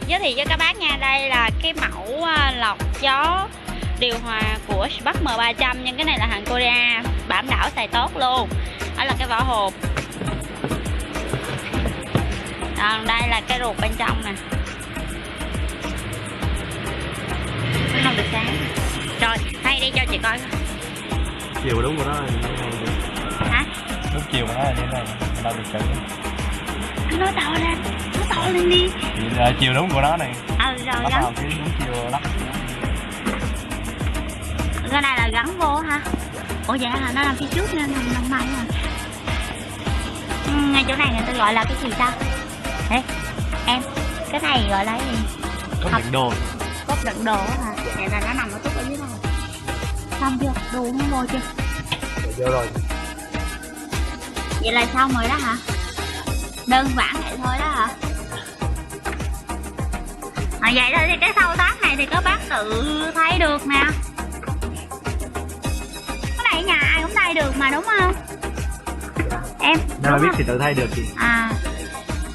Giới thiệu cho các bác nha, đây là cái mẫu lọc gió điều hòa của Spark M300, nhưng cái này là hàng Korea, bảo đảm xài tốt luôn. Đó là cái vỏ hộp. Còn đây là cái ruột bên trong nè. Nó không được sáng. Rồi, hay đi cho chị coi. Chiều đúng rồi đó. Hả? Lúc chiều nó là như thế này, đâu được chữ. Cứ nói to lên, nói to lên đi. Vậy là chiều đúng của nó này. Rồi bắt gắn. đầu cái đúng chiều lắp. Cái này là gắn vô hả? Ủa vậy hả? Nó nằm phía trước nên nằm may rồi. Ngay chỗ này người ta gọi là cái gì ta? Ê, em, cái này gọi là cái gì? Cốc đựng đồ. Cốc đựng đồ hả? Vậy là nó nằm ở túc ở dưới này. Xong chưa? Đồ uống vô chưa? Vô rồi. Vậy là xong rồi đó hả? Đơn giản vậy thôi đó hả? Vậy thôi thì cái thao tác này thì các bác tự thấy được nè. Cái này nhà ai cũng thay được mà đúng không? Em Nếu mà biết thì tự thay được chị.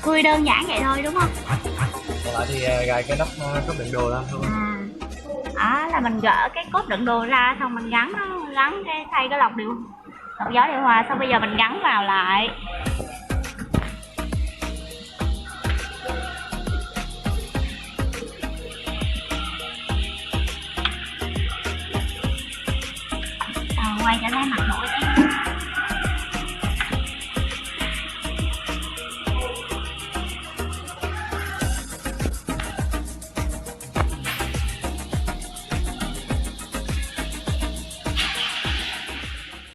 Khui đơn giản vậy thôi đúng không? Còn lại thì gài cái nắp cốc đựng đồ ra thôi. Đó là mình gỡ cái cốt đựng đồ ra, xong mình gắn cái thay cái lọc gió điều hòa, xong bây giờ mình gắn vào lại. Quay cho thấy mặt mũi.